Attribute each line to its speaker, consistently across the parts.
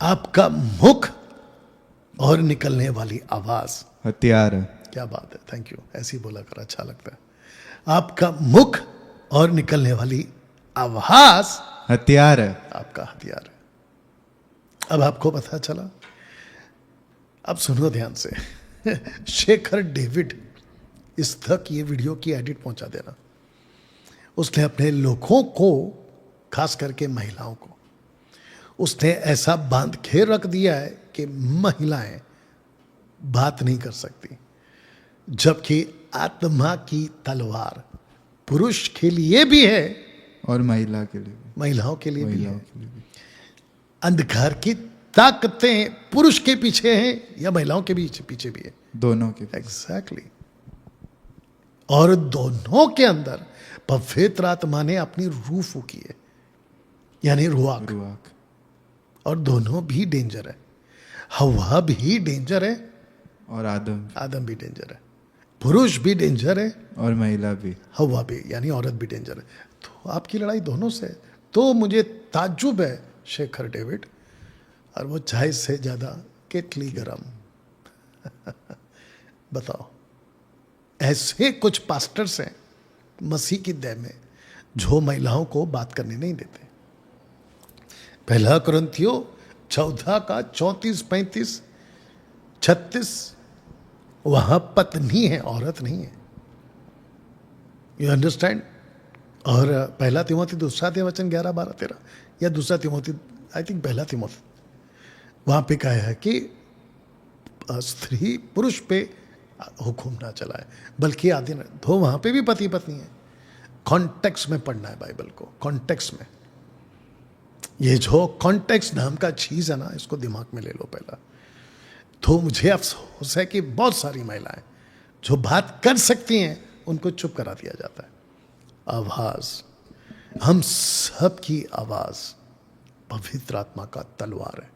Speaker 1: आपका मुख और निकलने वाली आवाज
Speaker 2: हथियार है।
Speaker 1: क्या बात है, थैंक यू, ऐसे ही बोला कर, अच्छा लगता है। आपका मुख और निकलने वाली आवाज
Speaker 2: हथियार है।
Speaker 1: आपका हथियार है। अब आपको पता चला। अब सुनो ध्यान से। शेखर डेविड, इस तक ये वीडियो की एडिट पहुंचा देना। उसने अपने लोगों को, खास करके महिलाओं को, उसने ऐसा बांध के रख दिया है कि महिलाएं बात नहीं कर सकती, जबकि आत्मा की तलवार पुरुष के लिए भी है
Speaker 2: और महिला के लिए भी।
Speaker 1: महिलाओं के लिए भी
Speaker 2: महिलाओं
Speaker 1: है।
Speaker 2: के लिए भी।
Speaker 1: अंधकार की ताकतें पुरुष के पीछे हैं या महिलाओं के पीछे भी है?
Speaker 2: दोनों के।
Speaker 1: एग्जैक्टली। और दोनों के अंदर पवित्र आत्मा ने अपनी रूह फूकी है, यानी रुआक।
Speaker 2: रुआक।
Speaker 1: और दोनों भी डेंजर है। हवा भी डेंजर है
Speaker 2: और
Speaker 1: आदम भी डेंजर है। पुरुष भी डेंजर है
Speaker 2: और महिला भी।
Speaker 1: हवा भी, यानी औरत भी डेंजर है। तो आपकी लड़ाई दोनों से है। तो मुझे ताज्जुब है शेखर डेविड, और वो चाय से ज्यादा केतली गरम। बताओ, ऐसे कुछ पास्टर्स हैं मसीह की दया में जो महिलाओं को बात करने नहीं देते। पहला कुरिन्थियों 14 का 34, 35, 36, वहां पत्नी है, औरत नहीं है। You understand? और पहला तिमोथी 2 11, 12, 13, या दूसरा तिमोथी, आई थिंक पहला तिमोथी, वहां पे कहा है कि स्त्री पुरुष पे हुक्म ना चलाए, बल्कि आदि न, तो वहां पे भी पति पत्नी है। कॉन्टेक्स्ट में पढ़ना है बाइबल को, कॉन्टेक्स्ट में। ये जो कॉन्टेक्स्ट नाम का चीज है ना, इसको दिमाग में ले लो पहला। तो मुझे अफसोस है कि बहुत सारी महिलाएं जो बात कर सकती हैं उनको चुप करा दिया जाता है। आवाज, हम सब की आवाज पवित्र आत्मा का तलवार है,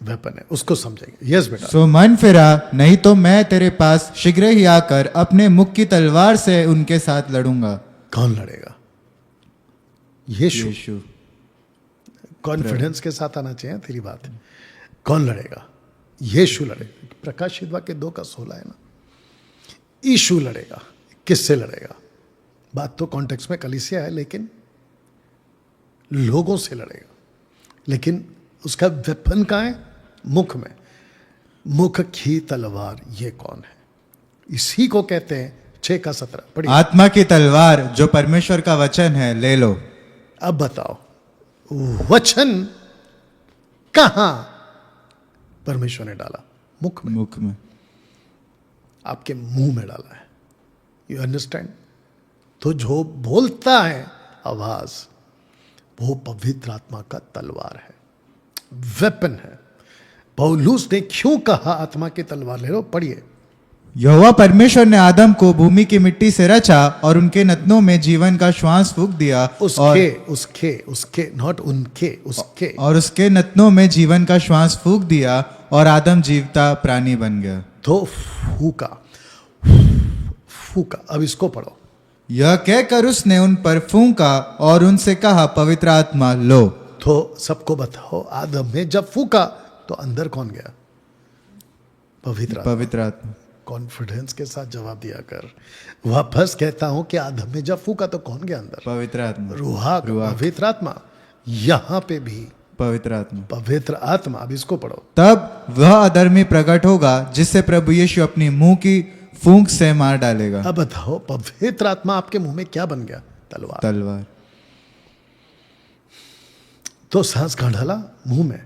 Speaker 1: वेपन है, उसको समझेंगे। यस बेटा।
Speaker 2: सो मन फिरा, नहीं तो मैं तेरे पास शीघ्र ही आकर अपने मुख की तलवार से उनके साथ लड़ूंगा।
Speaker 1: कौन लड़ेगा? यीशु।
Speaker 2: यीशु।
Speaker 1: कॉन्फिडेंस के साथ आना चाहिए तेरी बात। कौन लड़ेगा? यीशु लड़ेगा। प्रकाशित वाक्य 2:16 है ना, यीशु लड़ेगा। किससे लड़ेगा? बात तो कॉन्टेक्स्ट में कलीसिया है, लेकिन लोगों से लड़ेगा। लेकिन उसका वेपन कहाँ है? मुख में। मुख की तलवार, ये कौन है? इसी को कहते हैं 6:17 पढ़िए।
Speaker 2: आत्मा की तलवार जो परमेश्वर का वचन है, ले लो।
Speaker 1: अब बताओ, वचन कहां परमेश्वर ने डाला? मुख में।
Speaker 2: मुख में।
Speaker 1: आपके मुंह में डाला है। You understand? तो जो बोलता है आवाज, वो पवित्र आत्मा का तलवार है, वेपन है। पौलुस ने क्यों कहा आत्मा की तलवार ले लो? पढ़िए।
Speaker 2: यहोवा परमेश्वर ने आदम को भूमि की मिट्टी से रचा और उनके नथनों में जीवन का श्वास फूंक दिया।
Speaker 1: उसके नॉट उनके, उसके।
Speaker 2: और उसके नथनों में जीवन का श्वास फूंक दिया और आदम जीवता प्राणी बन गया।
Speaker 1: तो फूका। अब इसको पढ़ो।
Speaker 2: यह कहकर उसने उन पर फूंका और उनसे कहा, पवित्र आत्मा लो।
Speaker 1: तो सबको बताओ, आदम में जब फूका तो अंदर कौन गया? पवित्र आत्मा। कॉन्फिडेंस के साथ जवाब दिया कर। वापस कहता हूं कि आदम में जब फूका तो कौन गया अंदर?
Speaker 2: पवित्र आत्मा।
Speaker 1: रुहाक, पवित्र आत्मा। यहां पे भी
Speaker 2: पवित्र आत्मा।
Speaker 1: पवित्र आत्मा। अब इसको पढ़ो।
Speaker 2: तब वह अधर्मी प्रकट होगा जिससे प्रभु यीशु अपनी मुंह की फूंक से मार डालेगा।
Speaker 1: अब बताओ, पवित्र आत्मा आपके मुंह में क्या बन गया? तलवार। तो सांस कहां डाला? मुंह में।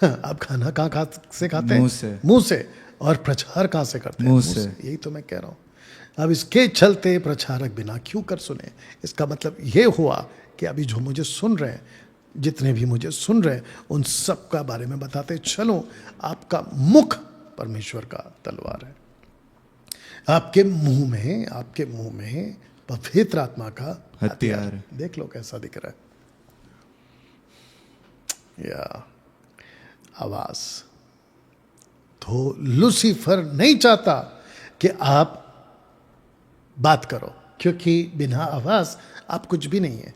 Speaker 1: अब खाना कहां से खाते हैं? मुंह से। और प्रचार कहां से करते हैं?
Speaker 2: मुंह से।
Speaker 1: यही तो मैं कह रहा हूं। अब इसके चलते प्रचारक बिना क्यों कर सुने? इसका मतलब यह हुआ कि अभी जो मुझे सुन रहे हैं, जितने भी मुझे सुन रहे हैं, उन सब का बारे में बताते चलो, आपका मुख परमेश्वर का तलवार है। आपके मुंह में पवित्र आत्मा का हथियार है। देख लो कैसा दिख रहा है। या आवाज। तो लूसीफर नहीं चाहता कि आप बात करो, क्योंकि बिना आवाज आप कुछ भी नहीं है।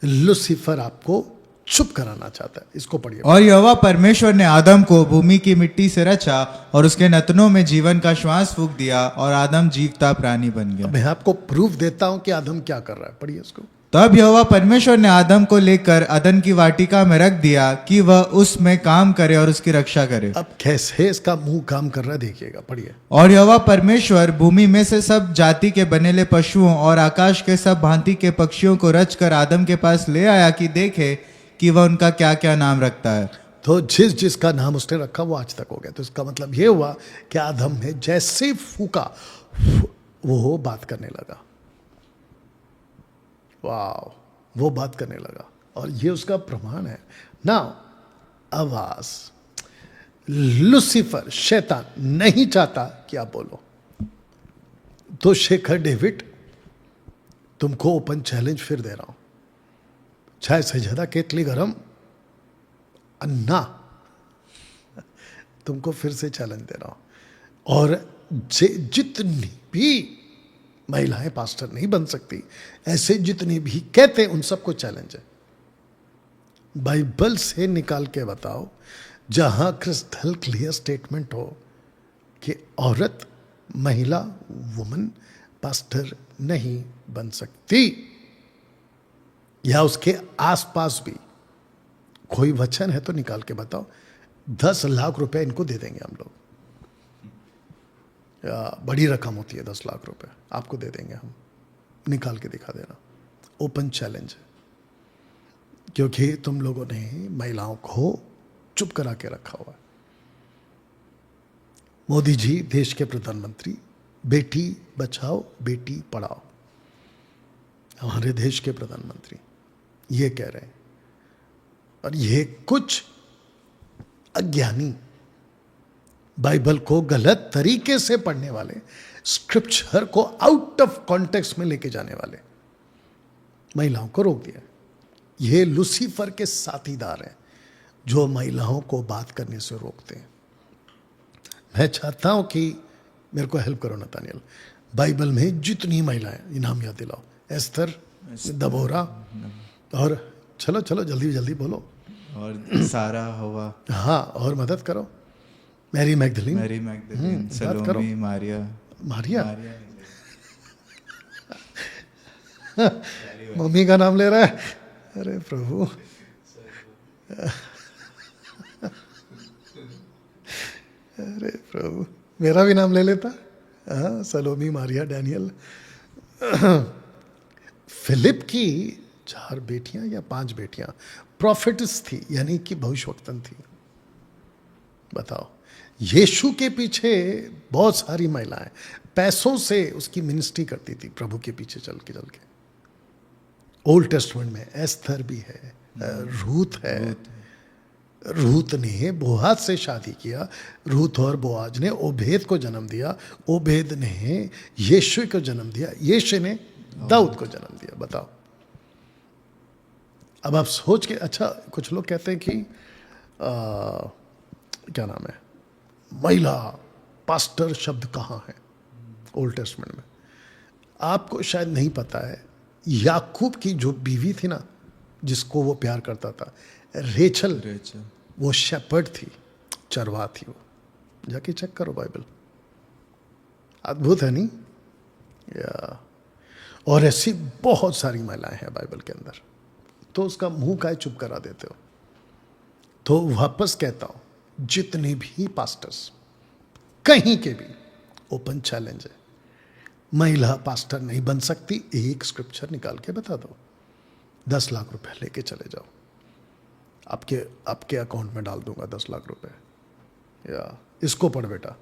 Speaker 1: लूसीफर आपको चुप कराना चाहता है। इसको पढ़िए।
Speaker 2: और यहोवा परमेश्वर ने आदम को भूमि की मिट्टी से रचा और उसके नथनों में जीवन का श्वास फूंक दिया और आदम जीवता प्राणी बन गया।
Speaker 1: मैं आपको प्रूफ देता हूं कि आदम क्या कर रहा है, पढ़िए इसको।
Speaker 2: तब यहोवा परमेश्वर ने आदम को लेकर अदन की वाटिका में रख दिया कि वह उसमें काम करे और उसकी रक्षा करे।
Speaker 1: अब कैसे इसका मुंह काम कर रहा है देखिएगा, पढ़िए।
Speaker 2: और यहोवा परमेश्वर भूमि में से सब जाति के बनेले पशुओं और आकाश के सब भांति के पक्षियों को रचकर आदम के पास ले आया कि देखे कि वह उनका क्या क्या नाम रखता है।
Speaker 1: तो जिस जिसका नाम उसने रखा वो आज तक हो गया। तो इसका मतलब ये हुआ कि आदम ने जैसे ही फूका वो बात करने लगा। वाह, वो बात करने लगा और ये उसका प्रमाण है ना। आवाज, लूसीफर शैतान नहीं चाहता कि आप बोलो। तो शेखर डेविड, तुमको ओपन चैलेंज फिर दे रहा हूं, चाहे सजदा केतली गरम अन्ना, तुमको फिर से चैलेंज दे रहा हूं। और जितनी भी महिलाएं पास्टर नहीं बन सकती, ऐसे जितनी भी कहते हैं उन सबको चैलेंज है। बाइबल से निकाल के बताओ जहां क्रिस्टल क्लियर स्टेटमेंट हो कि औरत, महिला, वुमन पास्टर नहीं बन सकती, या उसके आसपास भी कोई वचन है तो निकाल के बताओ। 10 लाख रुपए इनको दे देंगे हम लोग, या बड़ी रकम होती है 10 लाख रुपए, आपको दे देंगे हम, निकाल के दिखा देना। ओपन चैलेंज है, क्योंकि तुम लोगों ने महिलाओं को चुप करा के रखा हुआ है। मोदी जी देश के प्रधानमंत्री, बेटी बचाओ बेटी पढ़ाओ, हमारे देश के प्रधानमंत्री ये कह रहे हैं। और ये कुछ अज्ञानी, बाइबल को गलत तरीके से पढ़ने वाले, स्क्रिप्चर को आउट ऑफ कॉन्टेक्स्ट में लेके जाने वाले महिलाओं को रोक दिया। ये लूसीफर के साथीदार हैं जो महिलाओं को बात करने से रोकते हैं। मैं चाहता हूं कि मेरे को हेल्प करो नतानियल, बाइबल में जितनी महिलाएं, इनाम याद दिलाओ, एस्थर, दबोरा, और चलो चलो जल्दी जल्दी बोलो,
Speaker 2: और सारा हुआ,
Speaker 1: हाँ, और मदद करो, मैरी मैगदलीन,
Speaker 2: सलोमी,
Speaker 1: करो।
Speaker 2: मारिया,
Speaker 1: मारिया मम्मी का नाम ले रहा है, अरे प्रभु। अरे प्रभु, मेरा भी नाम ले लेता। हाँ, सलोमी, मारिया, डैनियल। फिलिप की 4 बेटियां या 5 बेटियां प्रॉफिट्स थी, यानी कि भविष्यवक्तन थी। बताओ, यीशु के पीछे बहुत सारी महिलाएं पैसों से उसकी मिनिस्ट्री करती थी, प्रभु के पीछे चल के। ओल्ड टेस्टमेंट में एस्थर भी है, रूथ है। रूथ ने बोआज से शादी किया, रूथ और बोआज ने ओबेद को जन्म दिया, ओबेद ने यीशु को जन्म दिया, यीशु ने दाऊद को जन्म दिया। बताओ, अब आप सोच के, अच्छा कुछ लोग कहते हैं कि क्या नाम है, महिला पास्टर शब्द कहाँ है ओल्ड टेस्टमेंट में? आपको शायद नहीं पता है, याकूब की जो बीवी थी ना, जिसको वो प्यार करता था, रेचल, वो शेपर्ड थी, चरवा थी वो। जाके चेक करो बाइबल, अद्भुत है नहीं? या और ऐसी बहुत सारी महिलाएं हैं बाइबल के अंदर, तो उसका मुंह काहे चुप करा देते हो? तो वापस कहता हूं, जितने भी पास्टर्स कहीं के भी, ओपन चैलेंज है, महिला पास्टर नहीं बन सकती। एक स्क्रिप्चर निकाल के बता दो, 10 लाख रुपए लेके चले जाओ, आपके अकाउंट में डाल दूंगा 10 लाख रुपए। या इसको पढ़ बेटा।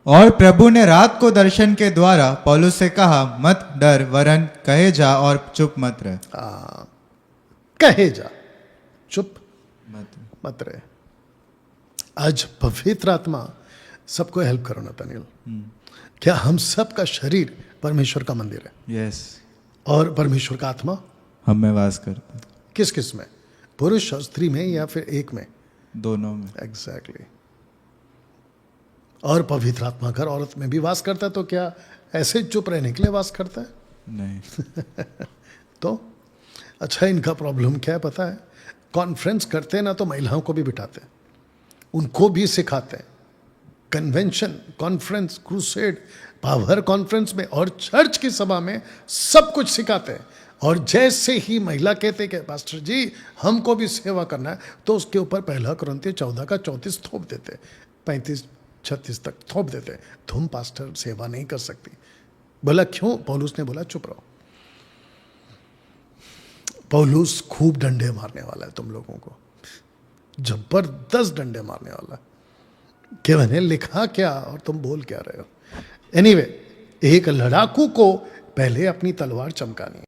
Speaker 2: और प्रभु ने रात को दर्शन के द्वारा पौलुस से कहा, मत डर, वरन कहे जा और चुप मत रह।
Speaker 1: कहे जा, चुप मत रहे। आज पवित्र आत्मा सबको हेल्प करो नतानियल। क्या हम सब का शरीर परमेश्वर का मंदिर है?
Speaker 2: यस।
Speaker 1: और परमेश्वर का आत्मा
Speaker 2: हम में वास करता है।
Speaker 1: किस किस में? पुरुष और स्त्री में, या फिर एक में?
Speaker 2: दोनों में।
Speaker 1: एग्जैक्टली। और पवित्र आत्मा अगर औरत में भी वास करता है तो क्या ऐसे चुप रहने के लिए वास करता है?
Speaker 2: नहीं।
Speaker 1: तो अच्छा, इनका प्रॉब्लम क्या है पता है? कॉन्फ्रेंस करते हैं ना तो महिलाओं को भी बिठाते हैं, उनको भी सिखाते हैं। Convention, conference, crusade, power conference में और चर्च की सभा में सब कुछ सिखाते हैं। और जैसे ही महिला कहते कि पास्टर जी हमको भी सेवा करना है, तो उसके ऊपर 1 कुरिन्थियों 14:34 थोप देते, 35-36 तक थोप देते, तुम पास्टर सेवा नहीं कर सकती। बोला क्यों? पौलुस ने बोला चुप रहो। पौलुस खूब डंडे मारने वाला है तुम लोगों को, जबरदस्त डंडे मारने वाला है कि मैंने लिखा क्या और तुम बोल क्या रहे हो। एनीवे, एक लड़ाकू को पहले अपनी तलवार चमकानी है।